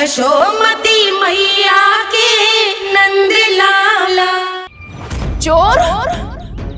यशोमती मैया के नंद लाला। चोर,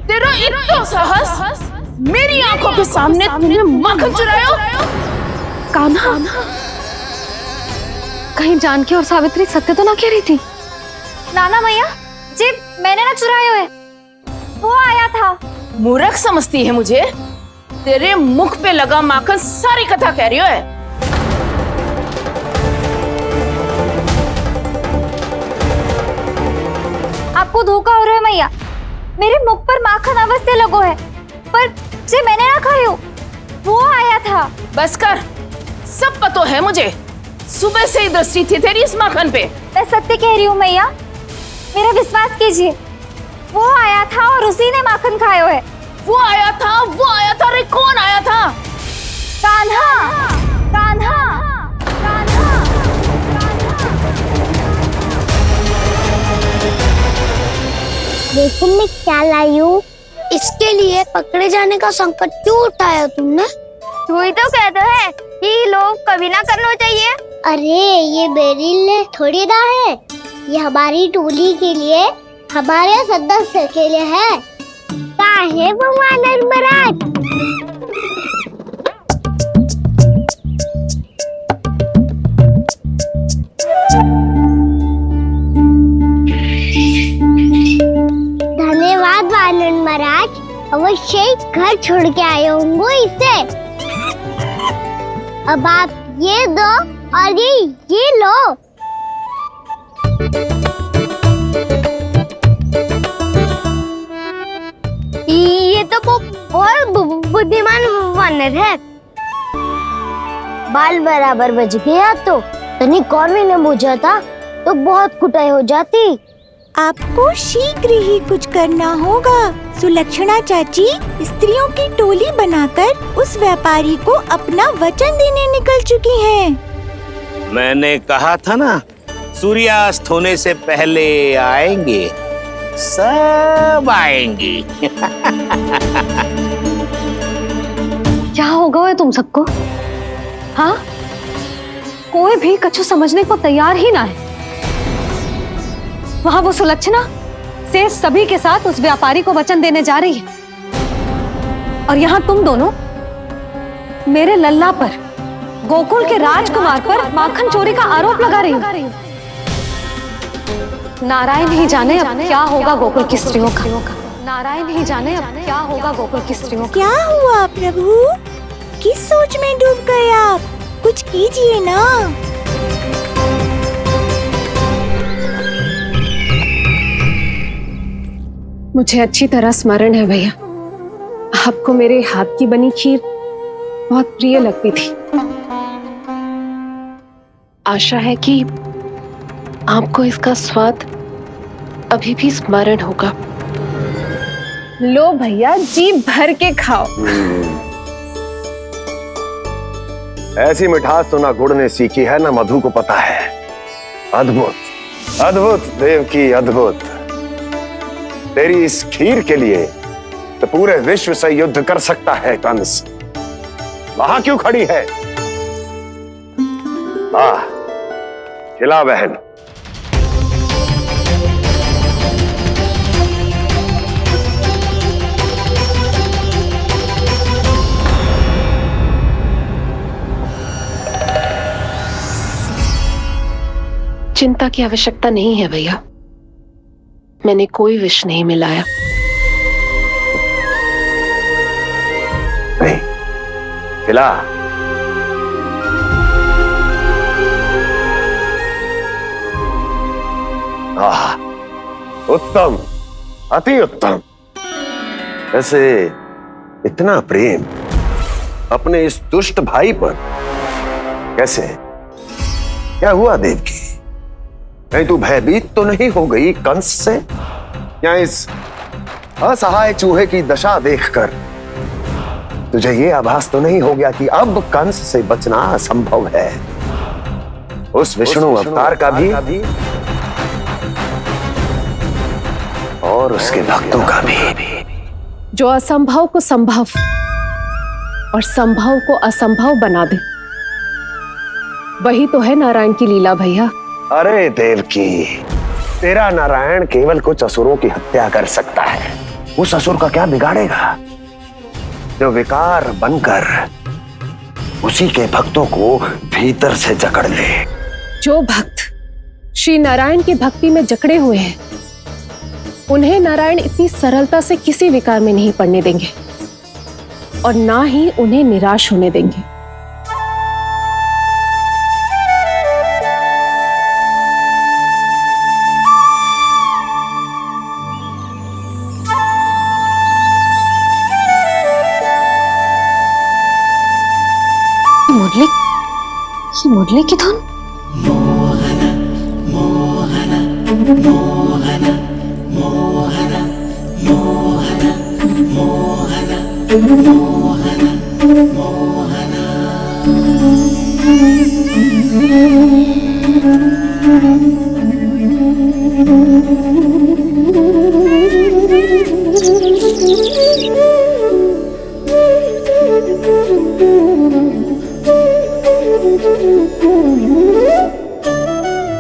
तेरा इतना साहस, मेरी आंखों के सामने तूने माखन चुराया। कान्हा, कहीं जानकी और सावित्री सत्य तो ना कह रही थी? नाना मैया जी, मैंने ना चुराया है, वो आया था। मूर्ख समझती है मुझे? तेरे मुख पे लगा माखन सारी कथा कह रही है। आपको धोखा हो रहा है मैया, मेरे मुख पर माखन अवश्य लगो है, पर जे मैंने ना खायो, वो आया था। बस कर, सब पतो है मुझे। सुबह से ही दृष्टि थी तेरी इस माखन पे। मैं सत्य कह रही हूँ मैया, मेरा विश्वास कीजिए, वो आया था और उसी ने माखन खायो है। वो आया था। अरे कौन आया था? कान्हा, कान्हा, कान्हा। देखो मैं क्या लाई हूँ। इसके लिए पकड़े जाने का संकट क्यों उठाया तुमने? तू ही तो कहते है कि लोग कभी ना करना चाहिए। अरे ये बेरिल थोड़ी ना है, ये हमारी टोली के लिए, हमारे सदस्य के लिए है। काहे भगवान महाराज? धन्यवाद वानर महाराज, अवश्य घर छोड़ के आए होंगे इसे। अब आप ये दो और ये लो। ये तो बहुत बुद्धिमान वानर है। बाल बराबर बज गया तो तनिक और भी न बुझा था तो बहुत कुटाई हो जाती। आपको शीघ्र ही कुछ करना होगा। सुलक्षणा चाची स्त्रियों की टोली बनाकर उस व्यापारी को अपना वचन देने निकल चुकी हैं। मैंने कहा था ना, सूर्यास्त होने से पहले आएंगे, सब आएंगी। क्या होगा तुम सबको? हाँ, कोई भी कछु समझने को तैयार ही ना है। वहां वो सुलक्षणा से सभी के साथ उस व्यापारी को वचन देने जा रही है, और यहाँ तुम दोनों मेरे लल्ला पर, गोकुल के राजकुमार पर माखन चोरी का आरोप लगा रही हो। नारायण ही जाने अब क्या होगा गोकुल की स्त्रियों का। नारायण ही जाने अब क्या होगा गोकुल की स्त्रियों का। क्या हुआ प्रभु? किस सोच में डूब गए आप? कुछ कीजिए ना। मुझे अच्छी तरह स्मरण है भैया, आपको मेरे हाथ की बनी खीर बहुत प्रिय लगती थी। आशा है कि आपको इसका स्वाद अभी भी स्मरण होगा। लो भैया, जी भर के खाओ। ऐसी मिठास तो ना गुड़ ने सीखी है ना मधु को पता है। अद्भुत, अद्भुत देवकी, अद्भुत। तेरी इस खीर के लिए तो पूरे विश्व से युद्ध कर सकता है कंस। वहां क्यों खड़ी है? खिला बहन। चिंता की आवश्यकता नहीं है भैया, मैंने कोई विष नहीं मिलाया। नहीं, खिला। उत्तम, अति उत्तम। वैसे इतना प्रेम अपने इस दुष्ट भाई पर कैसे? क्या हुआ देवकी? कहीं तू भयभीत तो नहीं हो गई कंस से? या इस असहाय चूहे की दशा देखकर तुझे ये आभास तो नहीं हो गया कि अब कंस से बचना असंभव है? उस विष्णु अवतार का भी और उसके भक्तों का भी। जो असंभव को संभव और संभव को असंभव बना दे, वही तो है नारायण की लीला भैया। अरे देवकी, तेरा नारायण केवल कुछ असुरों की हत्या कर सकता है। उस असुर का क्या बिगाड़ेगा जो विकार बनकर उसी के भक्तों को भीतर से जकड़ ले। जो भक्त श्री नारायण की भक्ति में जकड़े हुए हैं, उन्हें नारायण इतनी सरलता से किसी विकार में नहीं पड़ने देंगे और ना ही उन्हें निराश होने देंगे। मुरली की धुन।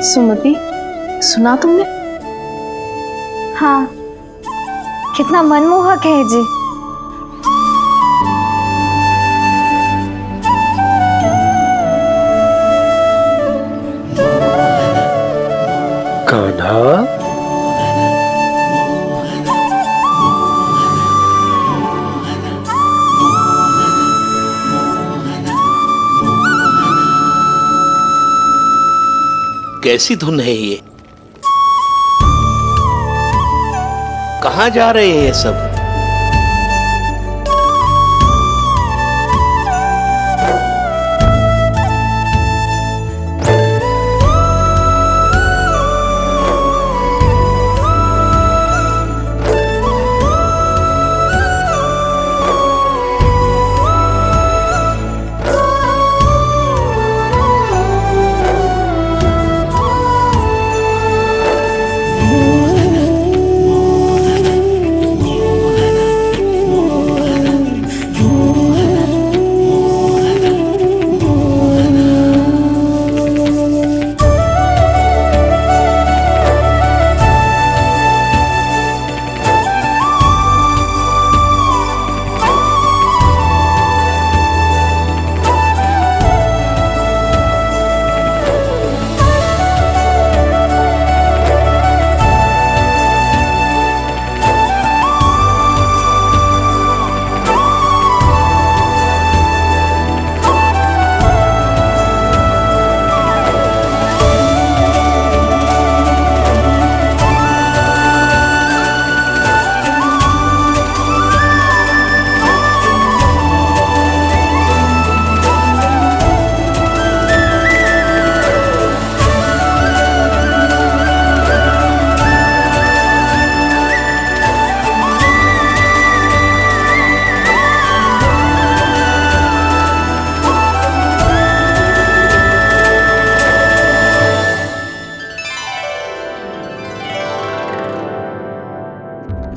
सुमति, सुना तुमने? हाँ, कितना मनमोहक है जी। कान्हा, कैसी धुन है ये? कहाँ जा रहे हैं ये सब?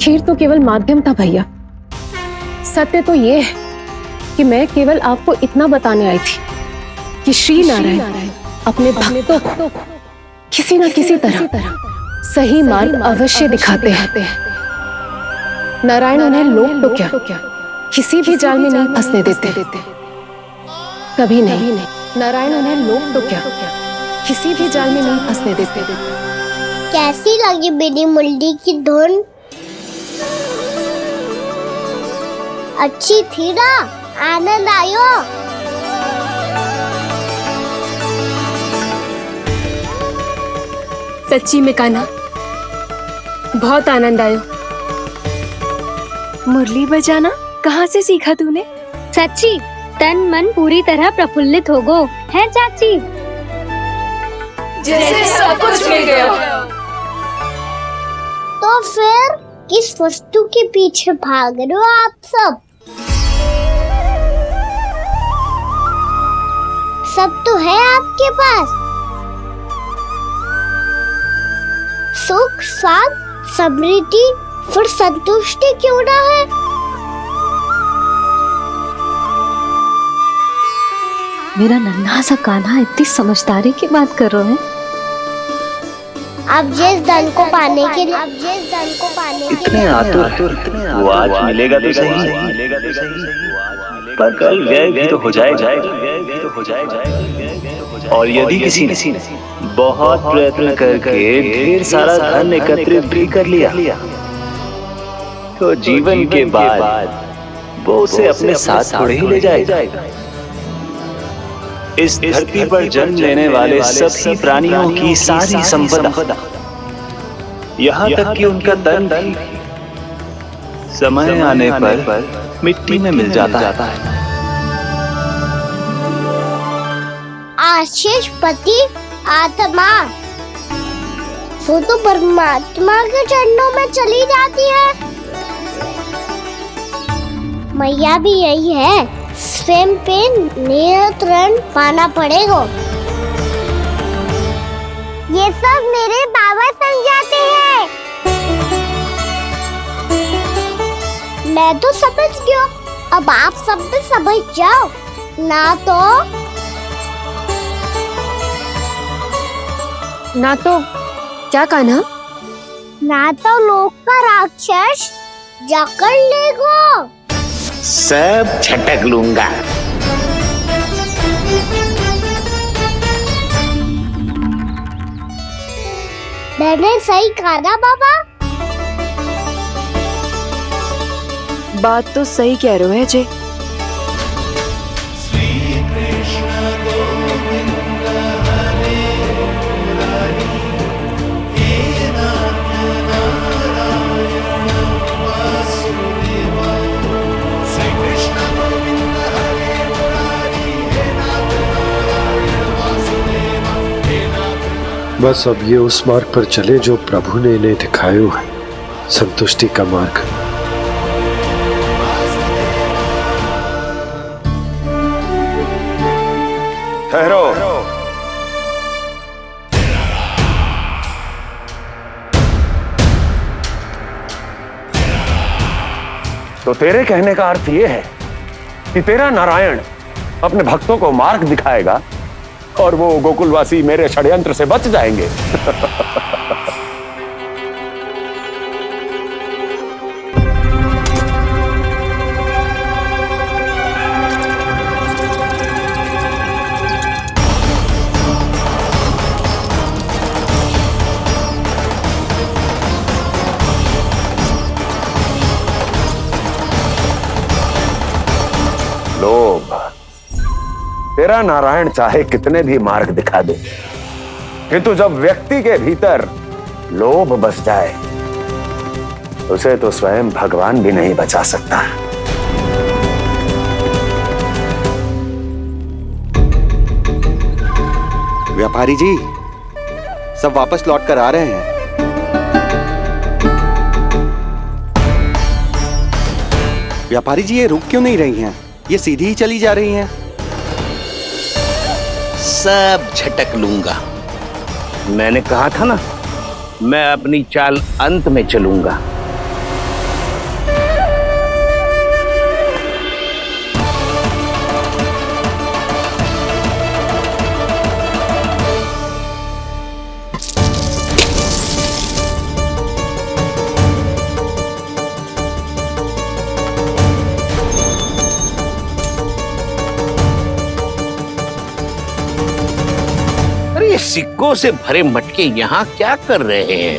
खीर तो केवल माध्यम था भैया। सत्य तो ये है कि मैं केवल आपको इतना बताने आई थी कि श्री नारायण अपने भक्तों को किसी न किसी तरह सही मार्ग अवश्य दिखाते हैं। नारायण उन्हें लोक तो क्या किसी भी जाल में नहीं फंसने देते, कभी नहीं। नारायण उन्हें लोक तो क्या किसी भी जाल में नहीं फंसने देते। कैसी लगी मेरी मुरली की धुन? अच्छी थी ना? आनंद आयो? सच्ची में कान्हा, बहुत आनंद आयो। मुरली बजाना कहाँ से सीखा तूने? सच्ची तन मन पूरी तरह प्रफुल्लित हो गो है चाची। जैसे सब कुछ मिल गया। तो फिर किस वस्तु के पीछे भाग रहे हो आप सब? सब तो है आपके पास। सुख, स्वाद, समृद्धि, फिर संतुष्टि क्यों ना है? मेरा नन्हा सा कान्हा इतनी समझदारी की बात कर रहे हैं। अब जिस धन को पाने के लिए इतने आतुर वो आज मिलेगा तो सही, पर कल व्यय भी तो हो जाएगा। और यदि किसी ने बहुत प्रयत्न करके ढेर सारा धन एकत्रित भी कर लिया, तो जीवन के बाद वो उसे अपने साथ थोड़े ही ले जाएगा। इस धरती पर जन्म लेने वाले सभी प्राणियों की सारी संपदा, यहाँ तक कि उनका तन भी समय आने पर मिट्टी में मिल जाता है। आशीष पति आत्मा वो तो परमात्मा के चरणों में चली जाती है। मैया भी यही है, स्वयं पे नियंत्रण पाना पड़ेगा। ये सब मेरे बाबा समझाते हैं। मैं तो समझ गया, अब आप सब भी समझ जाओ ना तो क्या कान्हा? ना तो लोक का राक्षस जकड़ लेगा। सब झटक लूंगा। मैंने सही कहा ना बाबा? बात तो सही कह रहे हो है जय। बस अब ये उस मार्ग पर चले जो प्रभु ने इन्हें दिखाया है, संतुष्टि का मार्ग। ठहरो। तो तेरे कहने का अर्थ यह है कि तेरा नारायण अपने भक्तों को मार्ग दिखाएगा और वो गोकुलवासी मेरे षड्यंत्र से बच जाएंगे। लोभ, तेरा नारायण चाहे कितने भी मार्ग दिखा दे, किंतु जब व्यक्ति के भीतर लोभ बस जाए उसे तो स्वयं भगवान भी नहीं बचा सकता। व्यापारी जी सब वापस लौट कर आ रहे हैं। व्यापारी जी ये रुक क्यों नहीं रही हैं? ये सीधी ही चली जा रही हैं। सब झटक लूंगा। मैंने कहा था ना, मैं अपनी चाल अंत में चलूंगा। सिक्कों से भरे मटके यहाँ क्या कर रहे हैं?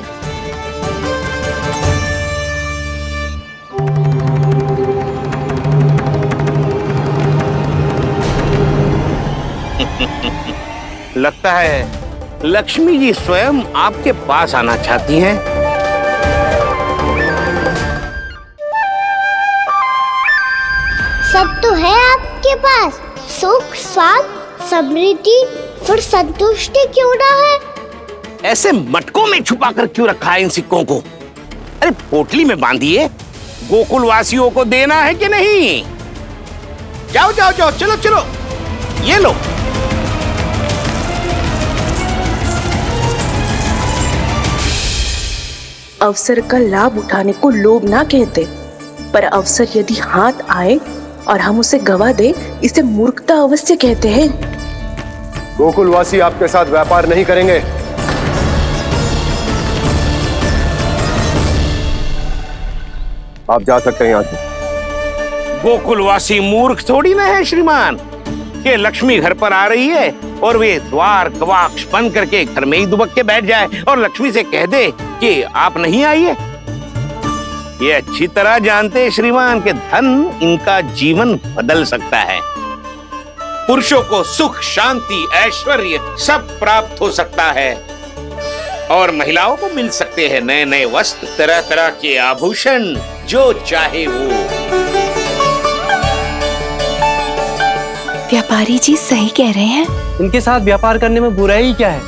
लगता है लक्ष्मी जी स्वयं आपके पास आना चाहती हैं। सब तो है आपके पास, सुख, स्वाद, समृद्धि, फिर संतुष्टि क्यों ना है? ऐसे मटकों में छुपा कर क्यों रखा है इन सिक्कों को? अरे पोटली में बांधिए, गोकुल वासियों को देना है कि नहीं? जाओ जाओ जाओ, चलो चलो, ये लो। अवसर का लाभ उठाने को लोभ ना कहते, पर अवसर यदि हाथ आए और हम उसे गवा दे, इसे मूर्खता अवश्य कहते हैं। गोकुलवासी आपके साथ व्यापार नहीं करेंगे। आप जा सकते हैं यहाँ से। गोकुलवासी मूर्ख थोड़ी ना है श्रीमान। ये लक्ष्मी घर पर आ रही है और वे द्वार कवाक्ष बंद करके घर में ही दुबक के बैठ जाए और लक्ष्मी से कह दे कि आप नहीं आइए। ये अच्छी तरह जानते हैं श्रीमान कि धन इनका जीवन बदल सकता है। पुरुषों को सुख, शांति, ऐश्वर्य सब प्राप्त हो सकता है और महिलाओं को मिल सकते हैं नए नए वस्त्र, तरह तरह के आभूषण, जो चाहे वो। व्यापारी जी सही कह रहे हैं। इनके साथ व्यापार करने में बुराई क्या है?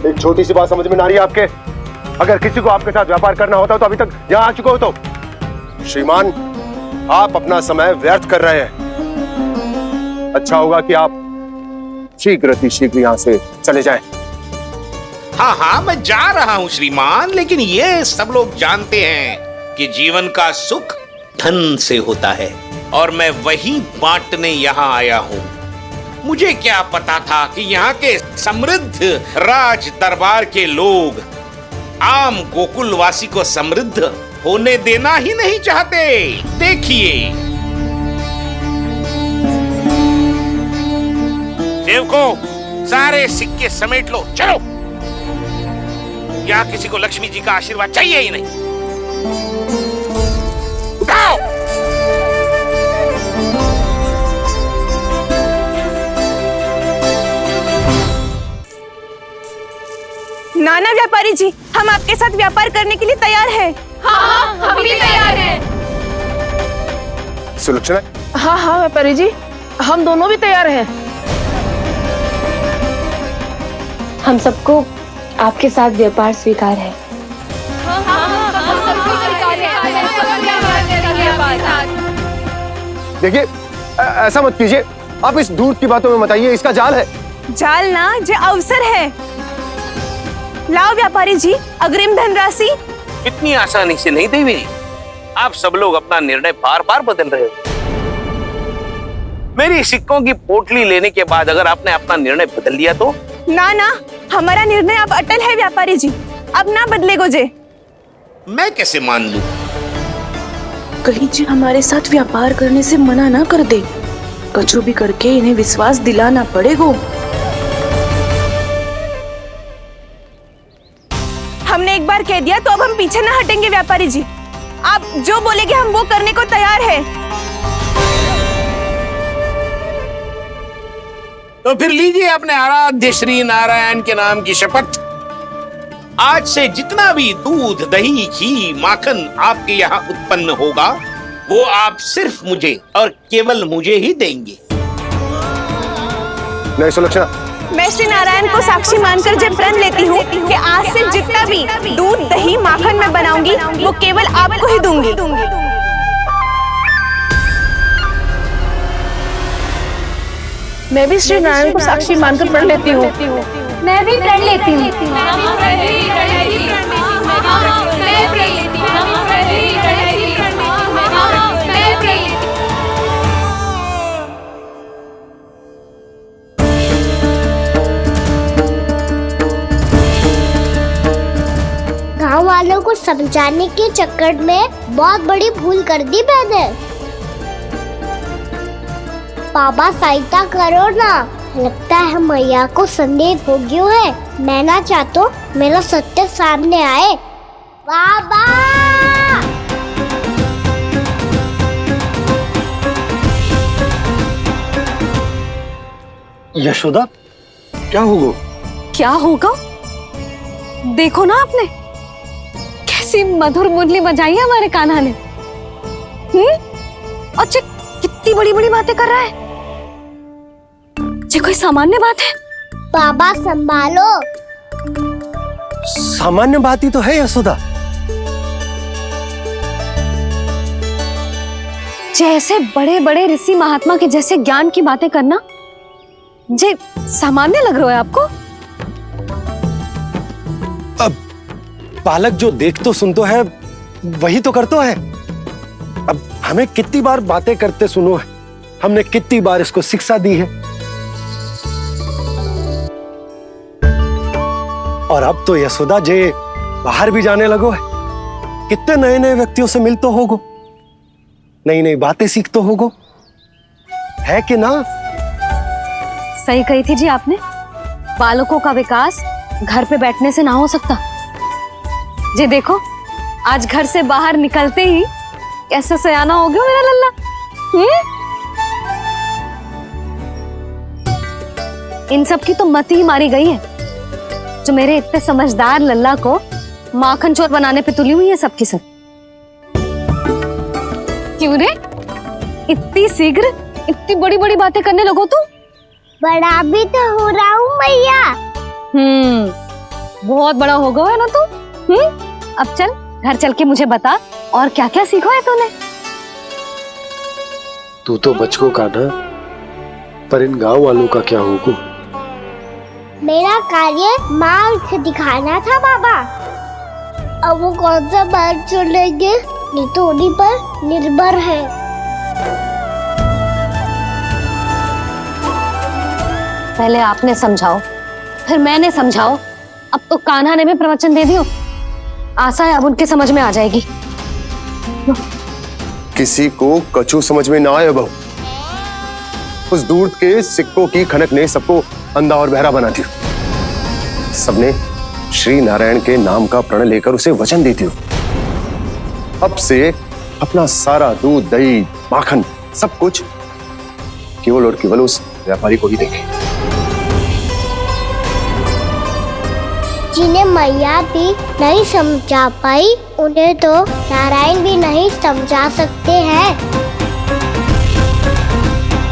एक छोटी सी बात समझ में ना रही है आपके? अगर किसी को आपके साथ व्यापार करना होता तो अभी तक यहाँ आ चुके हो। तो श्रीमान, आप अपना समय व्यर्थ कर रहे हैं। अच्छा होगा कि आप शीघ्र यहाँ से चले जाएं। हाँ हाँ, मैं जा रहा हूँ श्रीमान, लेकिन ये सब लोग जानते हैं कि जीवन का सुख धन से होता है और मैं वही बांटने यहाँ आया हूँ। मुझे क्या पता था कि यहाँ के समृद्ध राज दरबार के लोग आम गोकुलवासी को समृद्ध होने देना ही नहीं चाहते। देखिए सेवकों, सारे सिक्के समेट लो, चलो। यहाँ किसी को लक्ष्मी जी का आशीर्वाद चाहिए ही नहीं। उठाओ। नाना व्यापारी जी, हम आपके साथ व्यापार करने के लिए तैयार हैं। हाँ, हम भी तैयार हैं। सुलक्षणा? हाँ हाँ व्यापारी जी, हम दोनों भी तैयार हैं। हम सबको आपके साथ व्यापार स्वीकार है। देखिए, ऐसा मत कीजिए। आप इस दूध की बातों में मत आइए, इसका जाल है। जाल ना, जो अवसर है। लाओ व्यापारी जी अग्रिम धनराशि। इतनी आसानी से नहीं देवी जी। आप सब लोग अपना निर्णय बार बार बदल रहे हो। मेरी सिक्कों की पोटली लेने के बाद अगर आपने अपना निर्णय बदल लिया तो? ना ना, हमारा निर्णय अब अटल है व्यापारी जी, अब ना बदलेगो जे। मैं कैसे मान लूं? कहीं जी हमारे साथ व्यापार करने से मना ना कर दे। कचू भी करके इन्हें विश्वास दिलाना पड़ेगा। हमने एक बार कह दिया तो अब हम पीछे ना हटेंगे व्यापारी जी। आप जो बोलेंगे हम वो करने को तैयार है। तो फिर लीजिए अपने आराध्य श्री नारायण के नाम की शपथ। आज से जितना भी दूध, दही, घी, माखन आपके यहाँ उत्पन्न होगा वो आप सिर्फ मुझे और केवल मुझे ही देंगे। नहीं सुलक्षणा, मैं श्री नारायण को साक्षी मानकर जब प्रण लेती हूँ कि आज से जितना भी दूध, दही, माखन मैं बनाऊंगी वो केवल आपको ही दूंगी। मैं भी श्री नारायण को साक्षी मानकर प्रण लेती हूँ। मैं भी प्रण लेती हूँ। गाँव वालों को समझाने के चक्कर में बहुत बड़ी भूल कर दी मैंने। बाबा सहायता करो ना। लगता है मैया को संदेह हो गया है। मैं ना चाहता मेरा सत्य सामने आए। बाबा! यशोदा, क्या होगा? क्या होगा? देखो ना आपने कैसी मधुर मुरली बजाई है हमारे कान्हा ने। अच्छा, कितनी बड़ी बड़ी बातें कर रहा है। ये कोई सामान्य बात है? बाबा संभालो। सामान्य बात ही तो है यशोदा। जैसे बड़े बड़े ऋषि महात्मा के जैसे ज्ञान की बातें करना जे सामान्य लग रहा है आपको? अब बालक जो देख तो सुन तो है वही तो कर तो है। हमें कितनी बार बातें करते सुनो है, हमने कितनी बार इसको शिक्षा दी है। और अब तो यशोदा जे बाहर भी जाने लगो है, कितने नए नए व्यक्तियों से मिलते होगो, नई नई बातें सीखते होगो, है कि ना? सही कही थी जी आपने। बालकों का विकास घर पे बैठने से ना हो सकता। जी देखो, आज घर से बाहर निकलते ही कैसा सयाना हो गया मेरा लल्ला। इन सब की तो मत ही मारी गई है, जो मेरे इतने समझदार लल्ला को माखन चोर बनाने पे तुली हुई है सबकी सब। क्यों रे, इतनी शीघ्र इतनी बड़ी बड़ी बातें करने लगो तू? बड़ा भी तो हो रहा हूँ मैया। बहुत बड़ा हो गया है ना तू। अब चल घर चल के मुझे बता और क्या क्या सीखा है तूने। तू तो बचको का ना, पर इन गांव वालों का क्या होगा? मेरा कार्य मार्ग दिखाना था बाबा। अब वो कौन सा मार्ग चुनेंगे ये तो उन्हीं पर निर्भर है। पहले आपने समझाओ, फिर मैंने समझाओ, अब तो कान्हा ने भी प्रवचन दे दियो। आशा है अब उनके समझ में आ जाएगी। किसी को कछु समझ में ना आए बहू। उस दूर के सिक्कों की खनक ने सबको अंधा और बहरा बना दिया। सबने श्री नारायण के नाम का प्रण लेकर उसे वचन देती हो। अब से अपना सारा दूध, दही, माखन सब कुछ केवल और केवल उस व्यापारी को ही देंगे। जिन्हें मैया भी नहीं समझा पाई, उन्हें तो नारायण भी नहीं समझा सकते हैं।